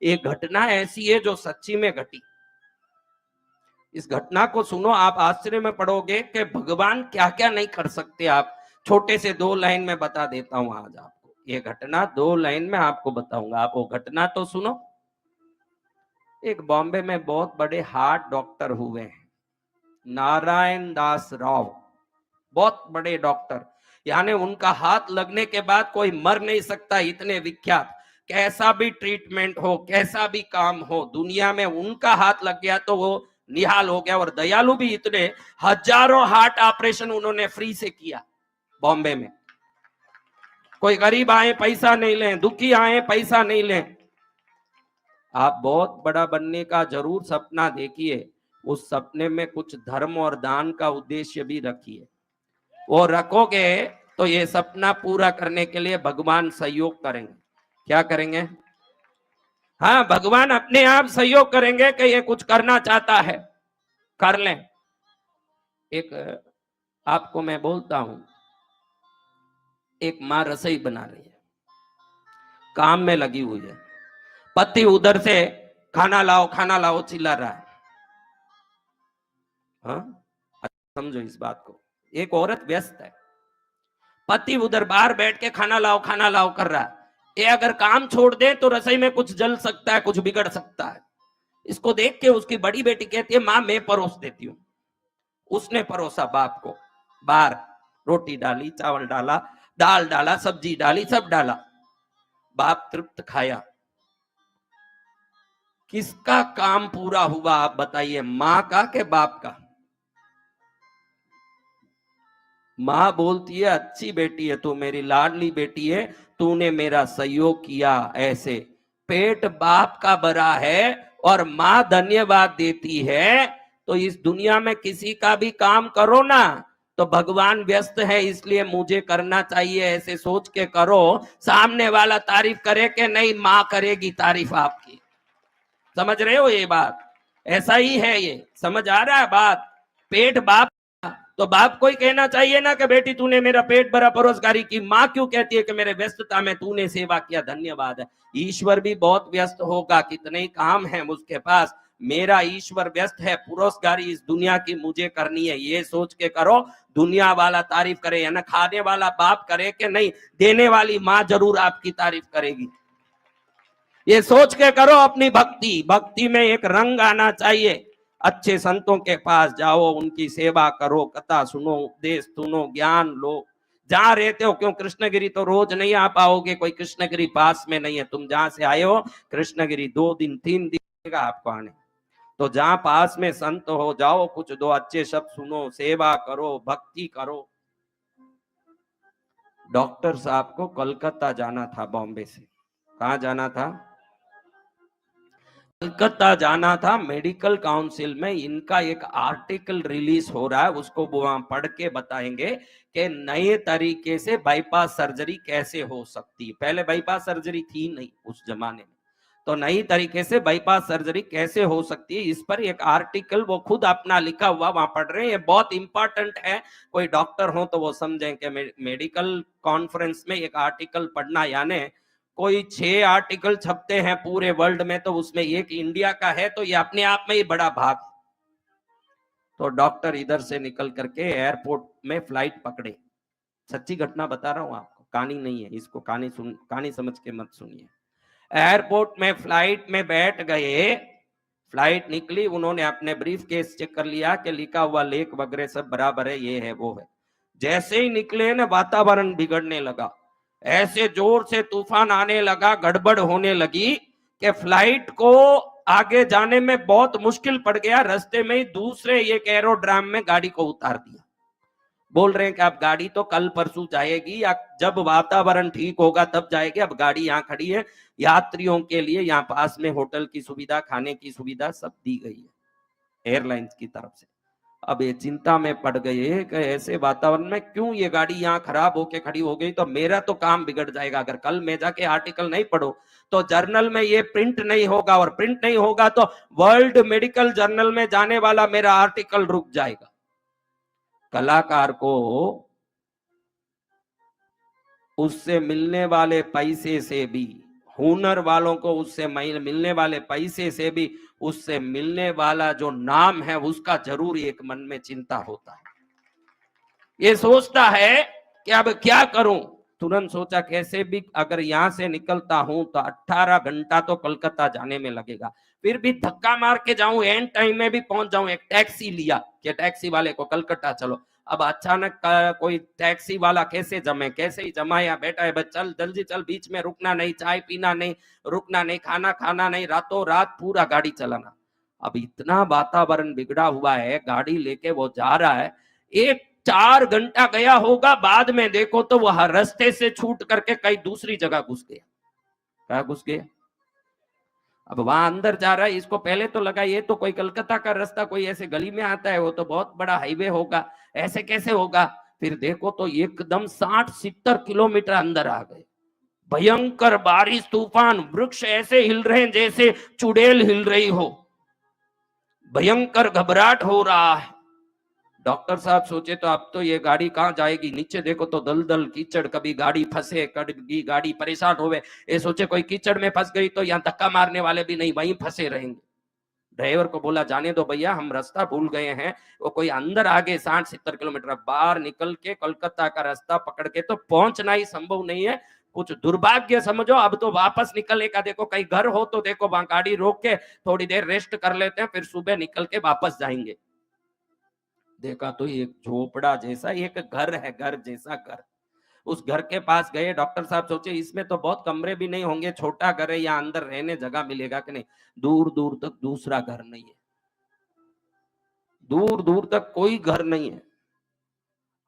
एक घटना ऐसी है जो सच्ची में घटी। इस घटना को सुनो, आप आश्चर्य में पड़ोगे कि भगवान क्या क्या नहीं कर सकते। आप छोटे से 2 लाइन में बता देता हूं आज आपको। ये घटना 2 लाइन में आपको बताऊंगा। आप वो घटना तो सुनो। एक बॉम्बे में बहुत बड़े हार्ट डॉक्टर हुए हैं, नारायण दास राव, बहुत बड़े डॉक्टर। यानी उनका हाथ लगने के बाद कोई मर नहीं सकता, इतने विख्यात। कैसा भी ट्रीटमेंट हो, कैसा भी काम हो, दुनिया में उनका हाथ लग गया तो वो निहाल हो गया। और दयालु भी इतने, हजारों हार्ट ऑपरेशन उन्होंने फ्री से किया बॉम्बे में। कोई गरीब आए पैसा नहीं लें, दुखी आए पैसा नहीं लें। आप बहुत बड़ा बनने का जरूर सपना देखिए, उस सपने में कुछ धर्म और दान का उद्देश्य भी रखिए। वो रखोगे तो ये सपना पूरा करने के लिए भगवान सहयोग करेंगे। क्या करेंगे? हाँ, भगवान अपने आप सहयोग करेंगे कि ये कुछ करना चाहता है, कर लें। एक आपको मैं बोलता हूं, एक मां रसोई बना रही है, काम में लगी हुई है, पति उधर से खाना लाओ चिल्ला रहा है। हाँ, समझो इस बात को। एक औरत व्यस्त है, पति उधर बाहर बैठ के खाना लाओ कर रहा है। ये अगर काम छोड़ दे तो रसोई में कुछ जल सकता है, कुछ बिगड़ सकता है। इसको देख के उसकी बड़ी बेटी कहती है, मां मैं परोस देती हूँ। उसने परोसा बाप को, बाहर रोटी डाली, चावल डाला, दाल डाला, सब्जी डाली, सब डाला। बाप तृप्त खाया। किसका काम पूरा हुआ आप बताइए, मां का के बाप का? मां बोलती है, अच्छी बेटी है तू, मेरी लाडली बेटी है, तूने मेरा सहयोग किया। ऐसे पेट बाप का भरा है और मां धन्यवाद देती है। तो इस दुनिया में किसी का भी काम करो ना, तो भगवान व्यस्त है इसलिए मुझे करना चाहिए, ऐसे सोच के करो। सामने वाला तारीफ करे कि नहीं, मां करेगी तारीफ आपकी। समझ रहे हो ये बात? ऐसा ही है ये, समझ आ रहा है बात? पेट बाप, तो बाप को ही कहना चाहिए ना कि बेटी तूने मेरा पेट भरा, परोसगारी की। माँ क्यों कहती है कि मेरे व्यस्तता में तूने सेवा किया, धन्यवाद है। ईश्वर भी बहुत व्यस्त होगा, कितने ही काम है उसके पास। मेरा ईश्वर व्यस्त है, पुरोसगारी इस दुनिया की मुझे करनी है, ये सोच के करो। दुनिया वाला तारीफ करे या ना, खाने वाला बाप करे कि नहीं, देने वाली माँ जरूर आपकी तारीफ करेगी। ये सोच के करो अपनी भक्ति। भक्ति में एक रंग आना चाहिए। अच्छे संतों के पास जाओ, उनकी सेवा करो, कथा सुनो, उपदेश सुनो, ज्ञान लो। जहां रहते हो, क्यों कृष्णगिरी तो रोज नहीं आ पाओगे, कोई कृष्णगिरी पास में नहीं है। तुम जहां से आए हो कृष्णगिरी 2 दिन 3 दिन लगेगा आपको आने। तो जहां पास में संत हो, जाओ, कुछ 2 अच्छे शब्द सुनो, सेवा करो, भक्ति करो। डॉक्टर साहब को कोलकाता जाना था बॉम्बे से। कहा जाना था? कलकत्ता जाना था। मेडिकल काउंसिल में इनका एक आर्टिकल रिलीज हो रहा है, उसको वहां पढ़ के बताएंगे कि नए तरीके से बाईपास सर्जरी कैसे हो सकती है। पहले बाईपास सर्जरी थी नहीं उस जमाने में, तो नई तरीके से बाईपास सर्जरी कैसे हो सकती है, इस पर एक आर्टिकल वो खुद अपना लिखा हुआ वहां पढ़ रहे हैं। ये बहुत इंपॉर्टेंट है, कोई डॉक्टर हो तो वो समझें कि मेडिकल कॉन्फ्रेंस में एक आर्टिकल पढ़ना, यानी कोई 6 आर्टिकल छपते हैं पूरे वर्ल्ड में, तो उसमें एक इंडिया का है, तो ये अपने आप में ही बड़ा भाग। तो डॉक्टर इधर से निकल करके एयरपोर्ट में फ्लाइट पकड़े। सच्ची घटना बता रहा हूं आपको, कहानी नहीं है, इसको कहानी समझ के मत सुनिए। एयरपोर्ट में फ्लाइट में बैठ गए, फ्लाइट निकली, उन्होंने अपने ब्रीफ केस चेक कर लिया कि लिखा हुआ लेख वगैरह सब बराबर है, ये है वो है। जैसे ही निकले ना, वातावरण बिगड़ने लगा, ऐसे जोर से तूफान आने लगा, गड़बड़ होने लगी कि फ्लाइट को आगे जाने में बहुत मुश्किल पड़ गया। रास्ते में ही दूसरे एक एरोड्राम में गाड़ी को उतार दिया। बोल रहे हैं कि अब गाड़ी तो कल परसों जाएगी, या जब वातावरण ठीक होगा तब जाएगी। अब गाड़ी यहाँ खड़ी है, यात्रियों के लिए यहाँ पास में होटल की सुविधा, खाने की सुविधा सब दी गई है एयरलाइंस की तरफ से। अब ये चिंता में पड़ गए कि ऐसे वातावरण में क्यों ये गाड़ी यहाँ खराब होके खड़ी हो गई, तो मेरा तो काम बिगड़ जाएगा। अगर कल मैं जाके आर्टिकल नहीं पढ़ो तो जर्नल में ये प्रिंट नहीं होगा, और प्रिंट नहीं होगा तो वर्ल्ड मेडिकल जर्नल में जाने वाला मेरा आर्टिकल रुक जाएगा। कलाकार को उससे मिलने वाले पैसे से भी हुनर वालों को उससे मिलने वाले पैसे से भी उससे मिलने वाला जो नाम है उसका जरूर एक मन में चिंता होता है। ये सोचता है कि अब क्या करूं, तुरंत सोचा कैसे भी अगर यहां से निकलता हूं तो 18 घंटा तो कोलकाता जाने में लगेगा, फिर भी धक्का मार के जाऊं, एंड टाइम में भी पहुंच जाऊं। एक टैक्सी लिया कि टैक्सी वाले को कलकत्ता चलो। अब अचानक कोई टैक्सी वाला कैसे जमे, कैसे ही जमाया, बेटा है बस चल जल्दी चल, बीच में रुकना नहीं, चाय पीना नहीं, रुकना नहीं, खाना खाना नहीं, रातों रात पूरा गाड़ी चलाना। अब इतना वातावरण बिगड़ा हुआ है, गाड़ी लेके वो जा रहा है, एक 4 घंटा गया होगा, बाद में देखो तो वह रास्ते से छूट करके कहीं दूसरी जगह घुस गया। कहा घुस गया? अब वहां अंदर जा रहा है, इसको पहले तो लगा ये तो कोई कलकत्ता का रास्ता कोई ऐसे गली में आता है, वो तो बहुत बड़ा हाईवे होगा, ऐसे कैसे होगा। फिर देखो तो एकदम 60-70 किलोमीटर अंदर आ गए। भयंकर बारिश, तूफान, वृक्ष ऐसे हिल रहे हैं जैसे चुड़ैल हिल रही हो, भयंकर घबराहट हो रहा है। डॉक्टर साहब सोचे तो अब तो ये गाड़ी कहाँ जाएगी, नीचे देखो तो दलदल कीचड़, कभी गाड़ी फंसे, कभी गाड़ी परेशान होवे। ये सोचे कोई कीचड़ में फंस गई तो यहाँ धक्का मारने वाले भी नहीं, वहीं फंसे रहेंगे। ड्राइवर को बोला जाने दो भैया, हम रास्ता भूल गए हैं, वो कोई अंदर आगे 60-70 किलोमीटर बाहर निकल के कोलकाता का रास्ता पकड़ के तो पहुंचना ही संभव नहीं है। कुछ दुर्भाग्य समझो, अब तो वापस निकलने का देखो, कहीं घर हो तो देखो वहां गाड़ी रोक के थोड़ी देर रेस्ट कर लेते हैं, फिर सुबह निकल के वापस जाएंगे। देखा तो एक झोपड़ा जैसा एक घर है, घर जैसा घर। उस घर के पास गए, डॉक्टर साहब सोचे इसमें तो बहुत कमरे भी नहीं होंगे, छोटा घर है, या अंदर रहने जगह मिलेगा कि नहीं। दूर दूर तक दूसरा घर नहीं है, दूर दूर तक कोई घर नहीं है।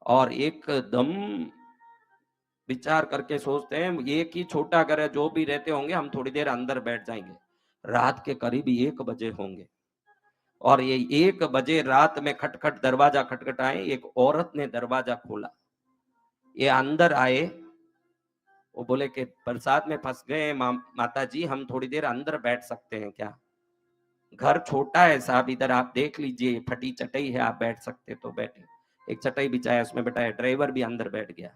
और एकदम विचार करके सोचते हैं एक ही छोटा घर है, जो भी रहते होंगे हम थोड़ी देर अंदर बैठ जाएंगे। रात के करीब 1 बजे होंगे, और ये 1 बजे रात में खटखट दरवाजा खटखटाए, एक औरत ने दरवाजा खोला। ये अंदर आए, वो बोले कि बरसात में फंस गए माता जी, हम थोड़ी देर अंदर बैठ सकते हैं क्या? घर छोटा है साहब, इधर आप देख लीजिए, फटी चटाई है, आप बैठ सकते तो बैठे। एक चटाई बिछाया, उसमें बैठाया, ड्राइवर भी अंदर बैठ गया।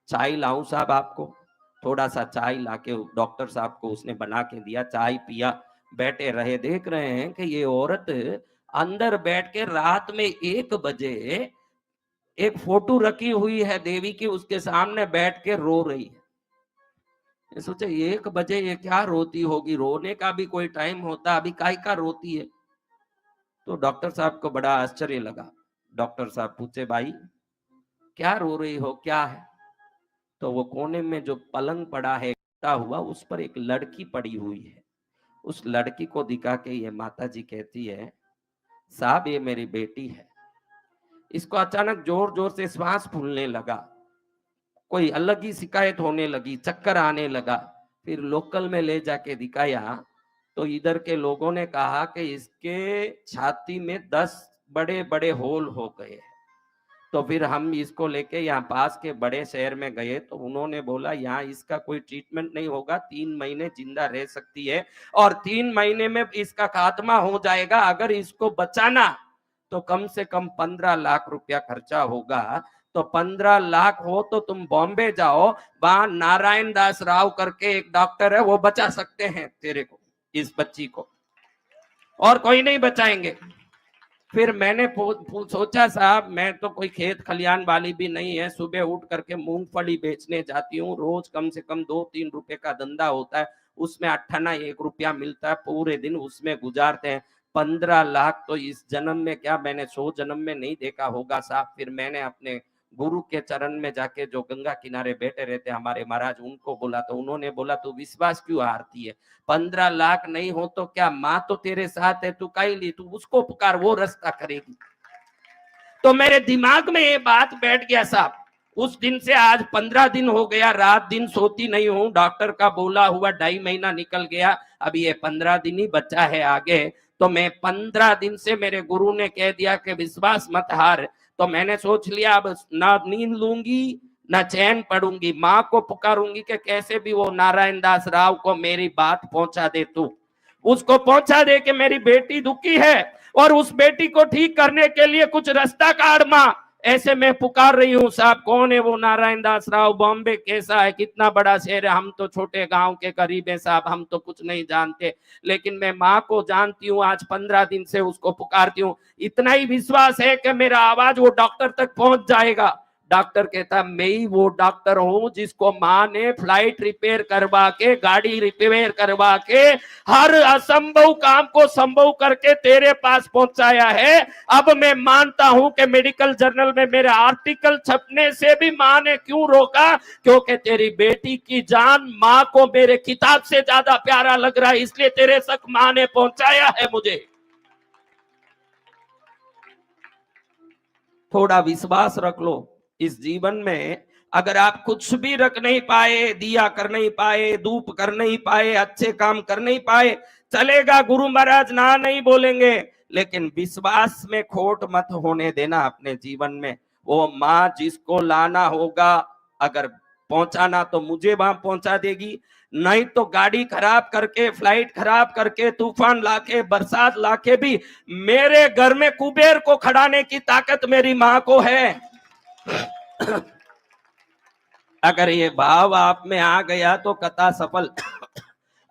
चाय लाऊं साहब आपको? थोड़ा सा चाय लाके डॉक्टर साहब को उसने बना के दिया, चाय पिया, बैठे रहे। देख रहे हैं कि ये औरत अंदर बैठ के रात में 1 बजे एक फोटो रखी हुई है देवी की, उसके सामने बैठ के रो रही है। ये सोचे 1 बजे ये क्या रोती होगी, रोने का भी कोई टाइम होता, अभी काय का रोती है। तो डॉक्टर साहब को बड़ा आश्चर्य लगा। डॉक्टर साहब पूछे भाई क्या रो रही हो, क्या है? तो वो कोने में जो पलंग पड़ा है हुआ, उस पर एक लड़की पड़ी हुई है। उस लड़की को दिखा के ये माता जी कहती है साहब ये मेरी बेटी है। इसको अचानक जोर जोर से श्वास फूलने लगा, कोई अलग ही शिकायत होने लगी, चक्कर आने लगा। फिर लोकल में ले जाके दिखाया तो इधर के लोगों ने कहा कि इसके छाती में 10 बड़े बड़े होल हो गए। तो फिर हम इसको लेके यहाँ पास के बड़े शहर में गए, तो उन्होंने बोला यहाँ इसका कोई ट्रीटमेंट नहीं होगा, 3 महीने जिंदा रह सकती है और 3 महीने में इसका खात्मा हो जाएगा। अगर इसको बचाना तो कम से कम 15 लाख रुपया खर्चा होगा। तो 15 लाख हो तो तुम बॉम्बे जाओ, वहां नारायण दास राव करके एक डॉक्टर है, वो बचा सकते हैं तेरे को, इस बच्ची को, और कोई नहीं बचाएंगे। फिर मैंने सोचा साहब मैं तो कोई खेत खलियान वाली भी नहीं है, सुबह उठ करके मूंगफली बेचने जाती हूँ, रोज कम से कम 2-3 रुपए का धंधा होता है, उसमें 8 आना 1 रुपया मिलता है, पूरे दिन उसमें गुजारते हैं। 15 लाख तो इस जन्म में क्या, मैंने 100 जन्म में नहीं देखा होगा साहब। फिर मैंने अपने गुरु के चरण में जाके, जो गंगा किनारे बैठे रहते हमारे महाराज, उनको बोला, तो उन्होंने बोला तू विश्वास क्यों हारती है, 15 लाख नहीं हो तो क्या, माँ तो तेरे साथ है, तू काई ली, तू उसको पुकार, वो रास्ता करेगी। तो मेरे दिमाग में ये बात बैठ गया साहब। उस दिन से आज 15 दिन हो गया, रात दिन सोती नहीं हूँ, डॉक्टर का बोला हुआ 2.5 महीना निकल गया, अभी ये 15 दिन ही बचा है आगे। तो मैं 15 दिन से, मेरे गुरु ने कह दिया कि विश्वास मत हार, तो मैंने सोच लिया अब ना नींद लूंगी ना चैन पड़ूंगी, माँ को पुकारूंगी कि कैसे भी वो नारायण दास राव को मेरी बात पहुंचा दे, तू उसको पहुंचा दे कि मेरी बेटी दुखी है और उस बेटी को ठीक करने के लिए कुछ रास्ता काट माँ। ऐसे मैं पुकार रही हूँ साहब, कौन है वो नारायण दास राव, बॉम्बे कैसा है, कितना बड़ा शहर है, हम तो छोटे गांव के करीब है साहब, हम तो कुछ नहीं जानते, लेकिन मैं माँ को जानती हूँ, आज 15 दिन से उसको पुकारती हूँ, इतना ही विश्वास है कि मेरा आवाज वो डॉक्टर तक पहुंच जाएगा। डॉक्टर कहता मैं ही वो डॉक्टर हूं जिसको माँ ने फ्लाइट रिपेयर करवा के, गाड़ी रिपेयर करवा के, हर असंभव काम को संभव करके तेरे पास पहुंचाया है। अब मैं मानता हूं कि मेडिकल जर्नल में मेरा आर्टिकल छपने से भी माँ ने क्यों रोका, क्योंकि तेरी बेटी की जान माँ को मेरे किताब से ज्यादा प्यारा लग रहा है, इसलिए तेरे तक माँ ने पहुंचाया है मुझे। थोड़ा विश्वास रख लो इस जीवन में। अगर आप कुछ भी रख नहीं पाए, दिया कर नहीं पाए, धूप कर नहीं पाए, अच्छे काम कर नहीं पाए, चलेगा, गुरु महाराज ना नहीं बोलेंगे, लेकिन विश्वास में खोट मत होने देना अपने जीवन में। वो माँ जिसको लाना होगा, अगर पहुंचाना तो मुझे वहां पहुंचा देगी, नहीं तो गाड़ी खराब करके, फ्लाइट खराब करके, तूफान लाके, बरसात लाके भी मेरे घर में कुबेर को खड़ाने की ताकत मेरी माँ को है। अगर ये भाव आप में आ गया तो कथा सफल।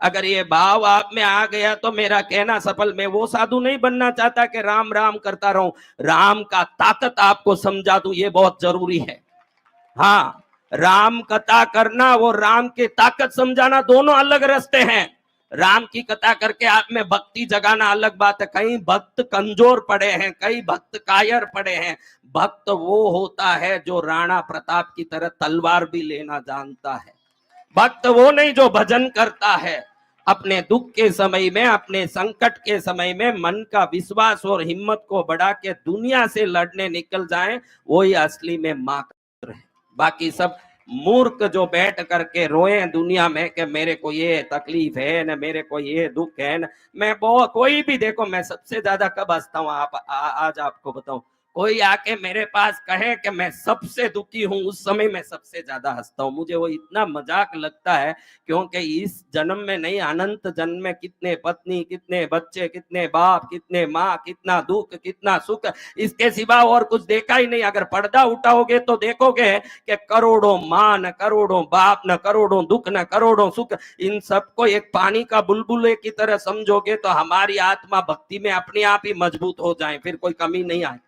अगर ये भाव आप में आ गया तो मेरा कहना सफल। मैं वो साधु नहीं बनना चाहता कि राम राम करता रहूं, राम का ताकत आपको समझा दूं, ये बहुत जरूरी है। हाँ, राम कथा करना वो राम की ताकत समझाना, दोनों अलग रास्ते हैं। राम की कथा करके आप में भक्ति जगाना अलग बात है। कई भक्त कमजोर पड़े हैं, कई भक्त कायर पड़े हैं। भक्त वो होता है जो राणा प्रताप की तरह तलवार भी लेना जानता है। भक्त वो नहीं जो भजन करता है। अपने दुख के समय में, अपने संकट के समय में मन का विश्वास और हिम्मत को बढ़ा के दुनिया से लड़ने निकल जाए, वही असली में मां है। बाकी सब मूर्ख जो बैठ करके रोए दुनिया में कि मेरे को ये तकलीफ है न, मेरे को ये दुख है न। मैं बहुत, कोई भी देखो, मैं सबसे ज्यादा कब हंसता हूँ, आज आपको बताऊं, कोई आके मेरे पास कहे कि मैं सबसे दुखी हूं, उस समय मैं सबसे ज्यादा हंसता हूं। मुझे वो इतना मजाक लगता है, क्योंकि इस जन्म में नहीं, अनंत जन्म में कितने पत्नी, कितने बच्चे, कितने बाप, कितने माँ, कितना दुख, कितना सुख, इसके सिवा और कुछ देखा ही नहीं। अगर पर्दा उठाओगे तो देखोगे कि करोड़ों माँ न, करोड़ों बाप न, करोड़ों दुख न, करोड़ों सुख, इन सबको एक पानी का बुलबुले की तरह समझोगे तो हमारी आत्मा भक्ति में अपने आप ही मजबूत हो जाए, फिर कोई कमी नहीं आए।